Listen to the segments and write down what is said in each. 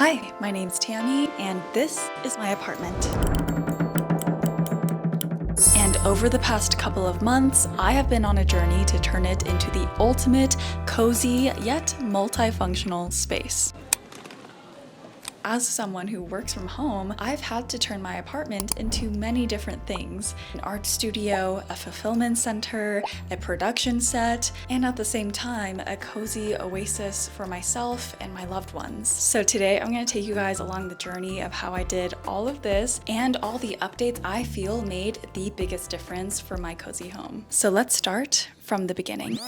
Hi, my name's Tammy, and this is my apartment. And over the past couple of months, I have been on a journey to turn it into the ultimate, cozy, yet multifunctional space. As someone who works from home, I've had to turn my apartment into many different things. An art studio, a fulfillment center, a production set, and at the same time, a cozy oasis for myself and my loved ones. So today I'm gonna take you guys along the journey of how I did all of this and all the updates I feel made the biggest difference for my cozy home. So let's start from the beginning.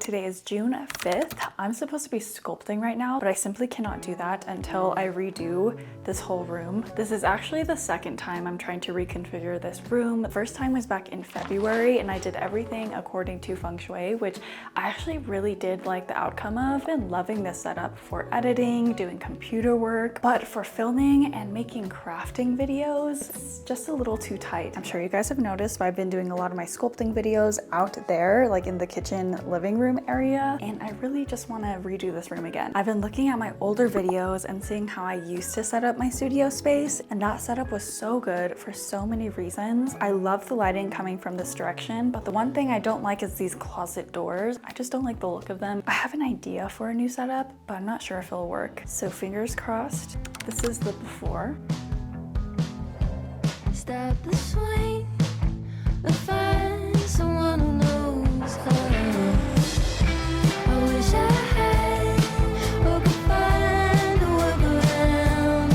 Today is June 5th. I'm supposed to be sculpting right now, but I simply cannot do that until I redo this whole room. This is actually the second time I'm trying to reconfigure this room. The first time was back in February and I did everything according to feng shui, which I actually really did like the outcome of. I've been loving this setup for editing, doing computer work, but for filming and making crafting videos, it's just a little too tight. I'm sure you guys have noticed, but I've been doing a lot of my sculpting videos out there, like in the kitchen living room area, and I really just want to redo this room again. I've been looking at my older videos and seeing how I used to set up my studio space, and that setup was so good for so many reasons. I love the lighting coming from this direction, but the one thing I don't like is these closet doors. I just don't like the look of them. I have an idea for a new setup, but I'm not sure if it'll work. So fingers crossed. This is the before. Stop the swing, but find someone who knows her. I wish I had or could find a workaround,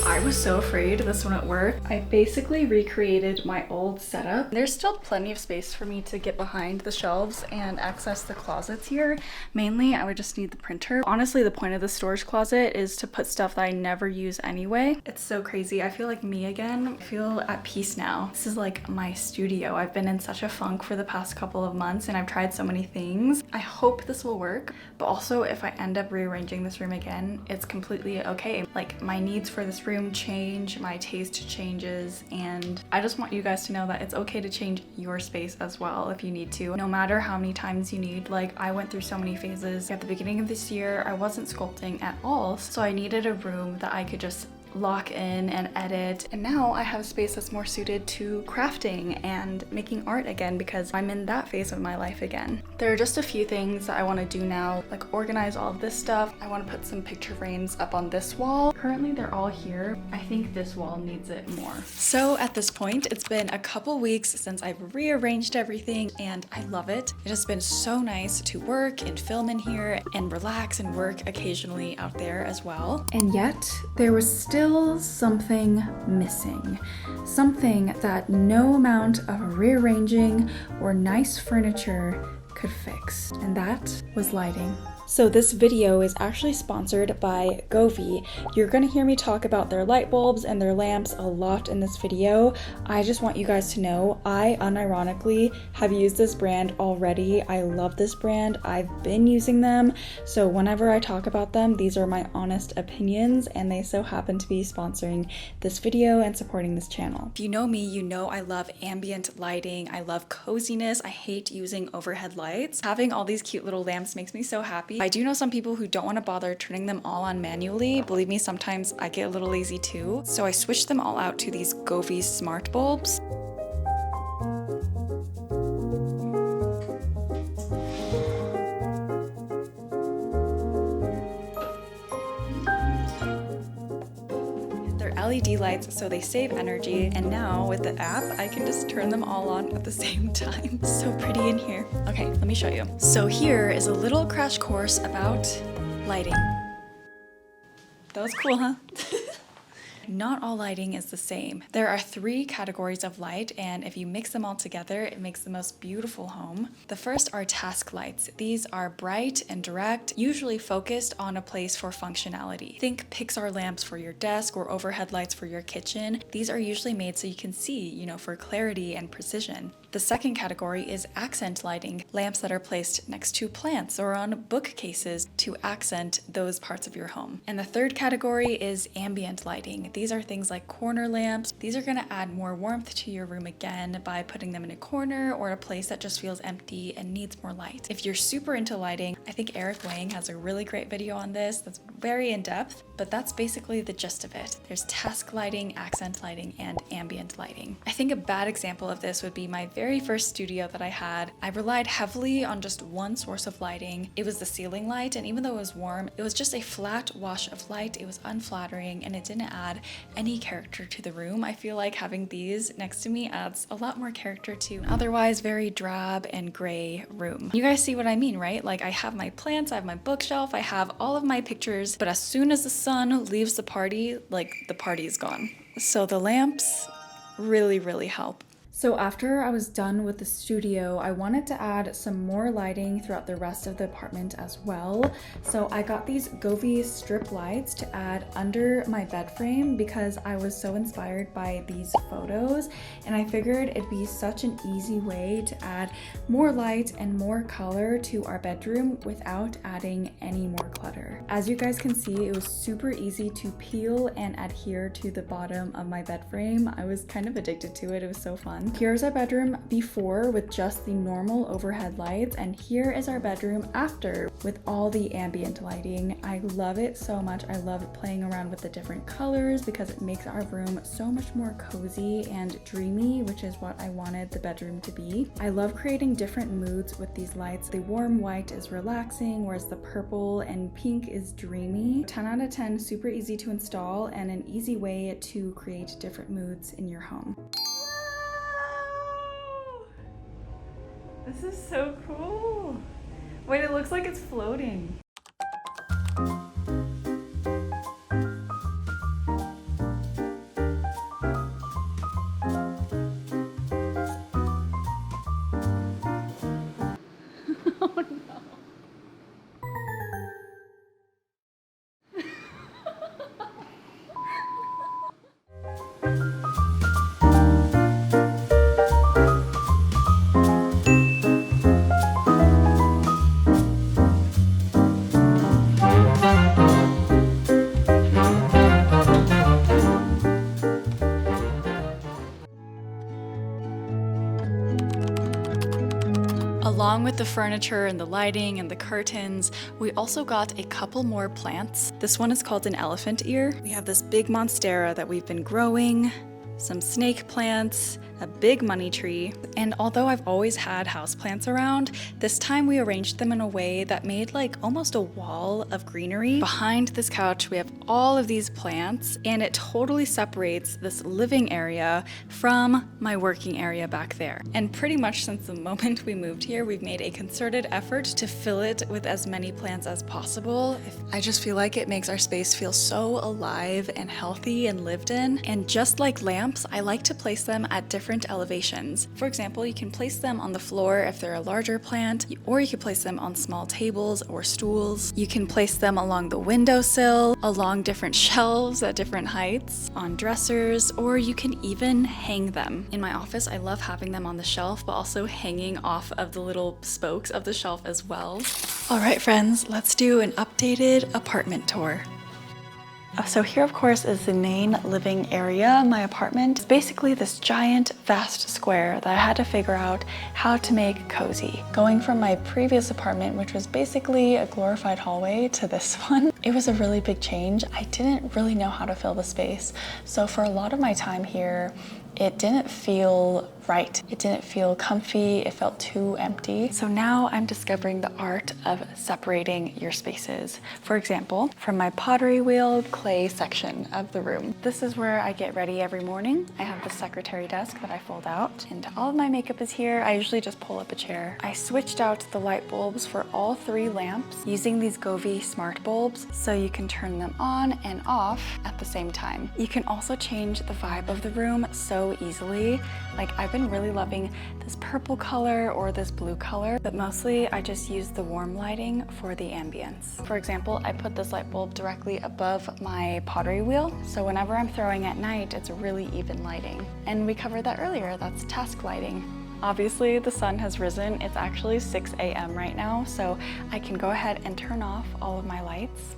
I was so afraid this wouldn't work. I basically recreated my old setup. There's still plenty of space for me to get behind the shelves and access the closets here. Mainly, I would just need the printer. Honestly, the point of the storage closet is to put stuff that I never use anyway. It's so crazy. I feel like me again. I feel at peace now. This is like my studio. I've been in such a funk for the past couple of months and I've tried so many things. I hope this will work, but also if I end up rearranging this room again, it's completely okay. Like, my needs for this room change, my taste changes, and I just want you guys to know that it's okay to change your space as well if you need to, no matter how many times you need. Like, I went through so many phases. At the beginning of this year, I wasn't sculpting at all, so I needed a room that I could just lock in and edit, and now I have a space that's more suited to crafting and making art again because I'm in that phase of my life again. There are just a few things that I want to do now, like organize all of this stuff. I want to put some picture frames up on this wall. Currently they're all here. I think this wall needs it more. So at this point, it's been a couple weeks since I've rearranged everything and I love it. It has been so nice to work and film in here and relax and work occasionally out there as well. And yet there was still something missing. Something that no amount of rearranging or nice furniture could fix. And that was lighting. So this video is actually sponsored by Govee. You're gonna hear me talk about their light bulbs and their lamps a lot in this video. I just want you guys to know I unironically have used this brand already. I love this brand. I've been using them. So whenever I talk about them, these are my honest opinions and they so happen to be sponsoring this video and supporting this channel. If you know me, you know I love ambient lighting. I love coziness. I hate using overhead lights. Having all these cute little lamps makes me so happy. I do know some people who don't want to bother turning them all on manually. Believe me, sometimes I get a little lazy too. So I switched them all out to these Govee smart bulbs. They're LED lights, so they save energy. And now with the app, I can just turn them all on at the same time. So pretty in here. Okay, let me show you. So here is a little crash course about lighting. That was cool, huh? Not all lighting is the same. There are 3 categories of light, and if you mix them all together, it makes the most beautiful home. The first are task lights. These are bright and direct, usually focused on a place for functionality. Think Pixar lamps for your desk or overhead lights for your kitchen. These are usually made so you can see, for clarity and precision. The The second category is accent lighting, lamps that are placed next to plants or on bookcases to accent those parts of your home. And the third category is ambient lighting. These are things like corner lamps. These are going to add more warmth to your room again by putting them in a corner or a place that just feels empty and needs more light. If you're super into lighting, I think Eric Wang has a really great video on this that's very in-depth, but that's basically the gist of it. There's task lighting, accent lighting, and ambient lighting. I think a bad example of this would be my very first studio that I had. I relied heavily on just one source of lighting. It was the ceiling light, and even though it was warm, it was just a flat wash of light. It was unflattering and it didn't add any character to the room. I feel like having these next to me adds a lot more character to an otherwise very drab and gray room. You guys see what I mean, right? Like I have my plants, I have my bookshelf, I have all of my pictures, but as soon as the sun leaves the party, like the party is gone. So the lamps really help. So after I was done with the studio, I wanted to add some more lighting throughout the rest of the apartment as well. So I got these Govee strip lights to add under my bed frame because I was so inspired by these photos, and I figured it'd be such an easy way to add more light and more color to our bedroom without adding any more clutter. As you guys can see, it was super easy to peel and adhere to the bottom of my bed frame. I was kind of addicted to it. It was so fun. Here's our bedroom before with just the normal overhead lights, and here is our bedroom after with all the ambient lighting. I love it so much. I love playing around with the different colors because it makes our room so much more cozy and dreamy, which is what I wanted the bedroom to be. I love creating different moods with these lights. The warm white is relaxing, whereas the purple and pink is dreamy. 10 out of 10, super easy to install and an easy way to create different moods in your home. This is so cool. Wait, it looks like it's floating. Oh no. Along with the furniture and the lighting and the curtains, we also got a couple more plants. This one is called an elephant ear. We have this big monstera that we've been growing, some snake plants, a big money tree, and although I've always had houseplants around, this time we arranged them in a way that made like almost a wall of greenery. Behind this couch we have all of these plants, and it totally separates this living area from my working area back there. And pretty much since the moment we moved here, we've made a concerted effort to fill it with as many plants as possible. I just feel like it makes our space feel so alive and healthy and lived in. And just like lamps, I like to place them at different elevations. For example, you can place them on the floor if they're a larger plant, or you can place them on small tables or stools. You can place them along the windowsill, along different shelves at different heights, on dressers, or you can even hang them. In my office, I love having them on the shelf, but also hanging off of the little spokes of the shelf as well. All right, friends, let's do an updated apartment tour. So here, of course, is the main living area. My apartment is basically this giant, vast square that I had to figure out how to make cozy. Going from my previous apartment, which was basically a glorified hallway, to this one, it was a really big change. I didn't really know how to fill the space. So for a lot of my time here, it didn't feel right. It didn't feel comfy. It felt too empty. So now I'm discovering the art of separating your spaces. For example, from my pottery wheel clay section of the room. This is where I get ready every morning. I have the secretary desk that I fold out, and all of my makeup is here. I usually just pull up a chair. I switched out the light bulbs for all 3 lamps using these Govee smart bulbs, so you can turn them on and off at the same time. You can also change the vibe of the room so easily. Like, I've been really loving this purple color or this blue color, but mostly I just use the warm lighting for the ambience. For example, I put this light bulb directly above my pottery wheel, so whenever I'm throwing at night, it's really even lighting. And we covered that earlier, that's task lighting. Obviously the sun has risen. It's actually 6 a.m. right now, so I can go ahead and turn off all of my lights.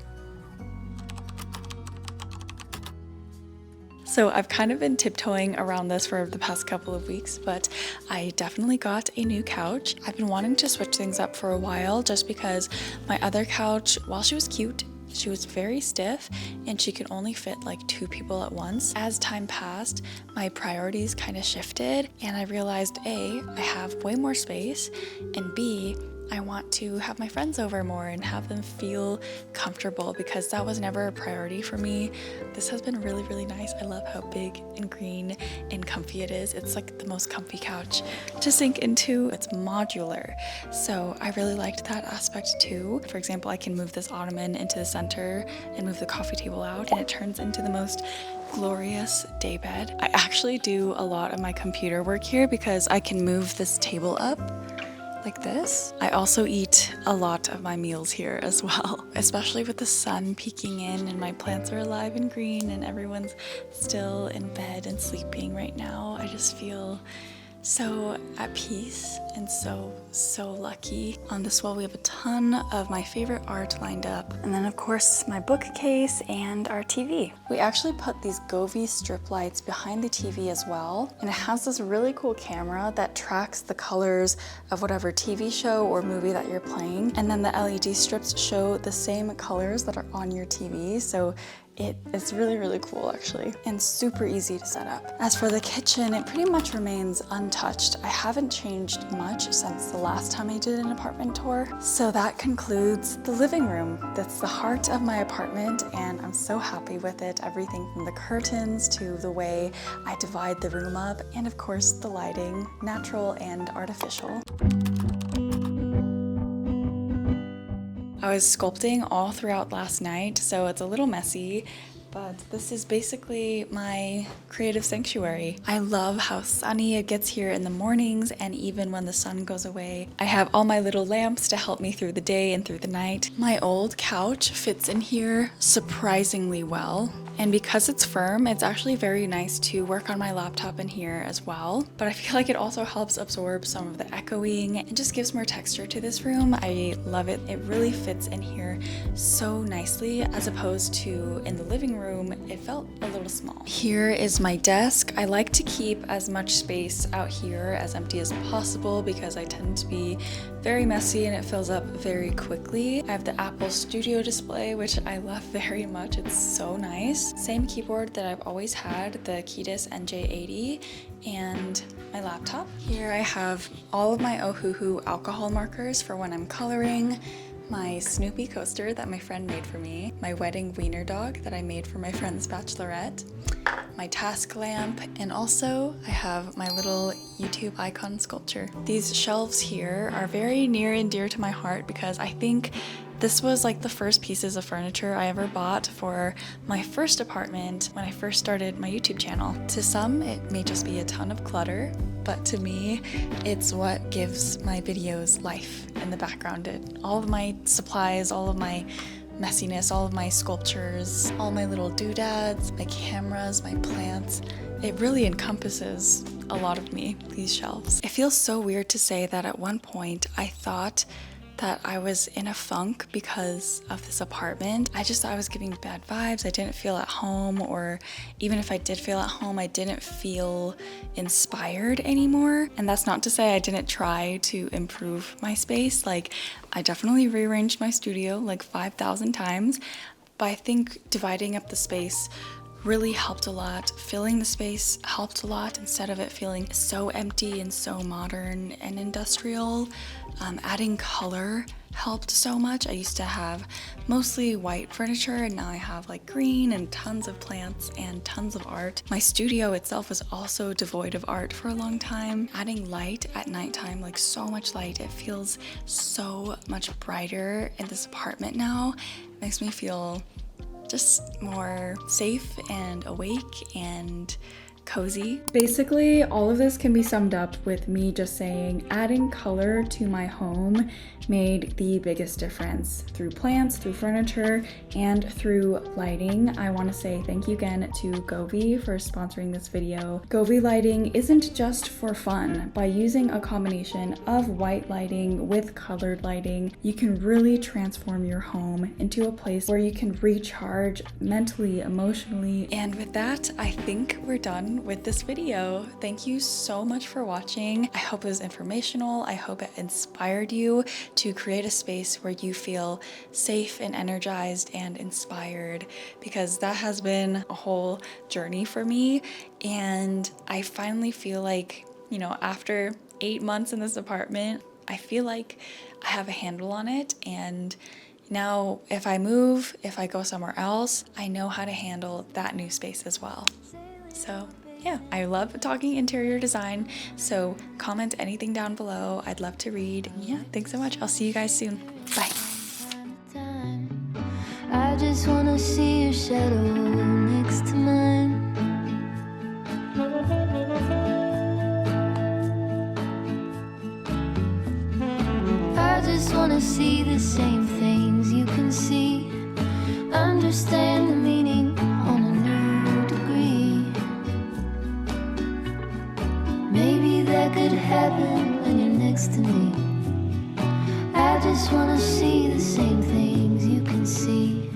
So I've kind of been tiptoeing around this for the past couple of weeks, but I definitely got a new couch. I've been wanting to switch things up for a while just because my other couch, while she was cute, she was very stiff and she could only fit like 2 people at once. As time passed, my priorities kind of shifted and I realized A, I have way more space, and B, I want to have my friends over more and have them feel comfortable because that was never a priority for me. This has been really, really nice. I love how big and green and comfy it is. It's like the most comfy couch to sink into. It's modular, so I really liked that aspect too. For example, I can move this ottoman into the center and move the coffee table out, and it turns into the most glorious daybed. I actually do a lot of my computer work here because I can move this table up like this. I also eat a lot of my meals here as well, especially with the sun peeking in and my plants are alive and green and everyone's still in bed and sleeping right now. I just feel so at peace and so lucky. On this wall we have a ton of my favorite art lined up, and then of course my bookcase and our TV. We actually put these Govee strip lights behind the TV as well, and it has this really cool camera that tracks the colors of whatever TV show or movie that you're playing, and then the LED strips show the same colors that are on your TV, so it's really, really cool actually, and super easy to set up. As for the kitchen, it pretty much remains untouched. I haven't changed much since the last time I did an apartment tour. So that concludes the living room. That's the heart of my apartment, and I'm so happy with it. Everything from the curtains to the way I divide the room up, and of course the lighting, natural and artificial. I was sculpting all throughout last night, so it's a little messy, but this is basically my creative sanctuary. I love how sunny it gets here in the mornings, and even when the sun goes away. I have all my little lamps to help me through the day and through the night. My old couch fits in here surprisingly well. And because it's firm, it's actually very nice to work on my laptop in here as well. But I feel like it also helps absorb some of the echoing and just gives more texture to this room. I love it. It really fits in here so nicely, as opposed to in the living room, it felt a little small. Here is my desk. I like to keep as much space out here as empty as possible because I tend to be very messy and it fills up very quickly. I have the Apple Studio display, which I love very much. It's so nice. Same keyboard that I've always had, the Ketis NJ80, and my laptop. Here I have all of my Ohuhu alcohol markers for when I'm coloring, my Snoopy coaster that my friend made for me, my wedding wiener dog that I made for my friend's bachelorette, my task lamp, and also I have my little YouTube icon sculpture. These shelves here are very near and dear to my heart because I think this was like the first pieces of furniture I ever bought for my first apartment when I first started my YouTube channel. To some, it may just be a ton of clutter, but to me, it's what gives my videos life in the background. All of my supplies, all of my messiness, all of my sculptures, all my little doodads, my cameras, my plants. It really encompasses a lot of me, these shelves. It feels so weird to say that at one point I thought that I was in a funk because of this apartment. I just thought I was giving bad vibes. I didn't feel at home, or even if I did feel at home, I didn't feel inspired anymore. And that's not to say I didn't try to improve my space. Like, I definitely rearranged my studio like 5,000 times, but I think dividing up the space really helped a lot. Filling the space helped a lot instead of it feeling so empty and so modern and industrial. Adding color helped so much. I used to have mostly white furniture, and now I have like green and tons of plants and tons of art. My studio itself was also devoid of art for a long time. Adding light at nighttime, like so much light, it feels so much brighter in this apartment now. It makes me feel just more safe and awake and cozy. Basically, all of this can be summed up with me just saying adding color to my home made the biggest difference through plants, through furniture, and through lighting. I want to say thank you again to Govee for sponsoring this video. Govee lighting isn't just for fun. By using a combination of white lighting with colored lighting, you can really transform your home into a place where you can recharge mentally, emotionally. And with that, I think we're done with this video. Thank you so much for watching. I hope it was informational. I hope it inspired you to create a space where you feel safe and energized and inspired, because that has been a whole journey for me. And I finally feel like, you know, after 8 months in this apartment, I feel like I have a handle on it. And now if I move, if I go somewhere else, I know how to handle that new space as well. So yeah, I love talking interior design, so comment anything down below. I'd love to read. Yeah, thanks so much. I'll see you guys soon. Bye. I just wanna see your shadow next to mine. I just wanna see the same things you can see, understand the meaning on a new degree. Maybe that could happen when you're next to me. I just wanna see the same things you can see.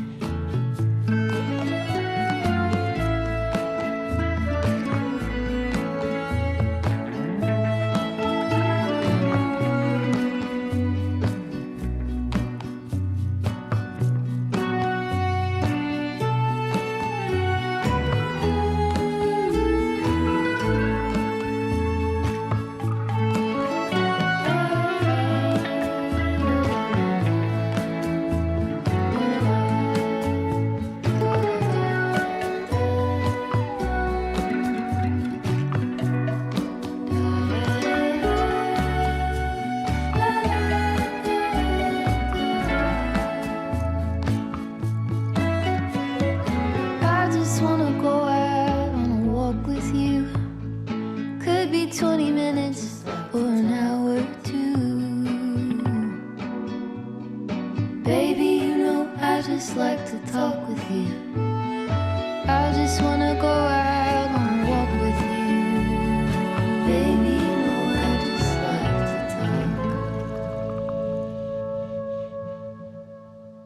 Wanna go out on a walk with you. Could be 20 minutes or an hour or two. Baby, you know I just like to talk with you.